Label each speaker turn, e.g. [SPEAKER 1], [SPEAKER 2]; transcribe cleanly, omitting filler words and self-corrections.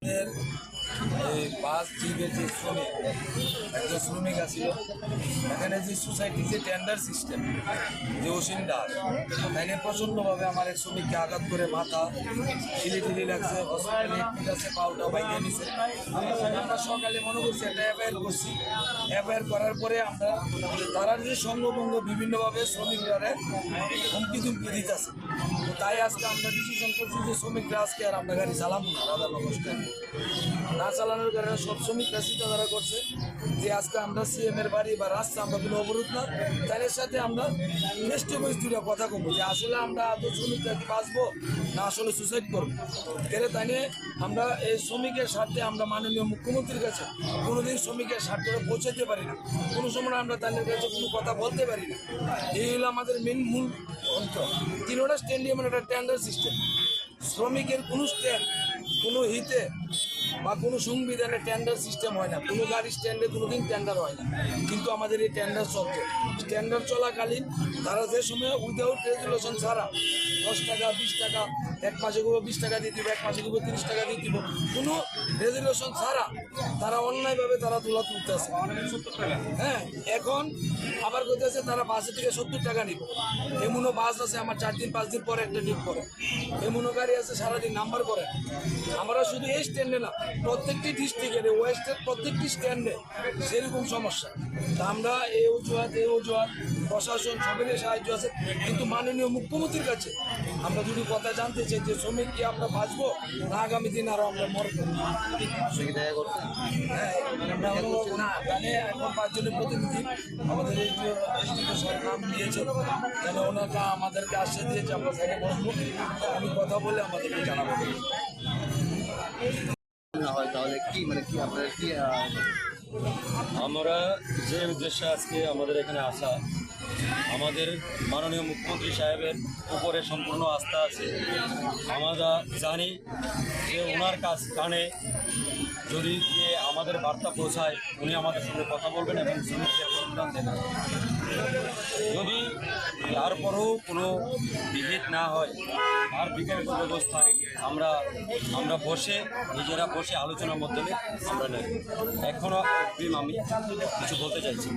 [SPEAKER 1] আমাদের এই বাস জিপের যে শ্রমিক একজন শ্রমিক আছিল এখানে যে সোসাইটির যে টেন্ডার সিস্টেম যে অসীম দাস তাইলে প্রচণ্ডভাবে আমার এক শ্রমিককে আঘাত করে মাথা খিলি লাগছে, হসপিটালে এডমিট আছে, পাউটা বাইকে নিছে। আমরা সকালে মনে করছি একটা এফআইআর করছি। এফআইআর করার পরে আমরা তারা যে সঙ্গভঙ্গ বিভিন্নভাবে শ্রমিকরা হুমকি ধুমকি দিতেছে, তো তাই আজকে আমরা ডিসিশন করছি যে শ্রমিকরা আজকে আর আমরা গাড়ি চালাবো না। রাধানগর স্ট্যান্ডে না চালানোর কারণে সব শ্রমিকরা চিন্তাধারা করছে যে আজকে আমরা সিএম এর বাড়ি বা রাস্তা আমরা কোনো অবরোধ না, তাদের সাথে আমরা ফেস টু ফেস দুটা কথা বলবো যে আসলে আমরা এত শ্রমিকরা কি বাঁচবো না আসলে সুসাইড করবো। তাই নিয়ে আমরা এই শ্রমিকের স্বার্থে আমরা মাননীয় মুখ্যমন্ত্রীর কাছে কোনোদিন শ্রমিকের স্বার্থে পৌঁছাতে পারি না, কোনো সময় আমরা তাদের কাছে কোনো কথা বলতে পারি না। এই হলো আমাদের মেন মূল অন্তর। তিনোটা স্ট্যান্ডিয়ামের একটা টেন্ডার সিস্টেম, শ্রমিকের কোনো স্ট্যান্ড কোনো হিতে বা কোনো সংবিধানে টেন্ডার সিস্টেম হয় না, কোনো গাড়ি স্ট্যান্ডে কোনোদিন টেন্ডার হয় না। কিন্তু আমাদের এই টেন্ডার চলছে, টেন্ডার চলাকালীন তারা যে সময় উইদাউট রেজুলেশন ছাড়া 10 টাকা 20 টাকা এক মাসে করবো 20 টাকা দিয়ে দিব, এক মাসে করবো 30 টাকা দিয়ে দিব, কোনো রেজুলেশন ছাড়া তারা অন্যায়ভাবে তারা তুলা তুলতেছে। হ্যাঁ, এখন আবার করতেছে তারা বাসে থেকে 70 টাকা নিব। এমনও বাস আছে আমার 4 দিন 5 দিন পরে একটা ডিপ করে, এমনও গাড়ি আছে সারাদিন নাম্বার করে। আমরা শুধু এই স্ট্যান্ডে না, প্রত্যেকটি ডিস্ট্রিক্টের ওয়েস্টের প্রত্যেকটি স্ট্যান্ডে সেরকম সমস্যা। তা আমরা এই অজুহাত প্রশাসন সবেরই সাহায্য আছে, কিন্তু মাননীয় মুখ্যমন্ত্রীর কাছে আমরা দুটি কথা জানতে চাই যে শ্রমিক কি আমরা বাঁচবো না আগামী দিন আরো আমরা মরবো। হ্যাঁ, না জানে এখন 5 জনের প্রতিনিধি আমাদের এই যে সরকার নাম দিয়েছে, যেন ওনারা আমাদেরকে আশ্বাস দিয়েছে আমরা সাইডে বসবো, আমি কথা বলে আমাদেরকে জানাবো।
[SPEAKER 2] না হয় তাহলে কি মানে কি আপনার কি
[SPEAKER 3] আমরা যে উদ্দেশ্যে আজকে আমাদের এখানে আসা, আমাদের মাননীয় মুখ্যমন্ত্রী সাহেবের উপরে সম্পূর্ণ আস্থা আছে। আমরা জানি যে ওনার কানে যদি গিয়ে আমাদের বার্তা পৌঁছায় উনি আমাদের সঙ্গে কথা বলবেন এবং শ্রমিকদের অনুদান দেবেন। যদি তারপরেও কোনো বিহিত না হয় আর বিকল্প ব্যবস্থা আমরা নিজেরা বসে আলোচনার মাধ্যমে আমরা নেব। এখনও আমি কিছু বলতে চাইছি।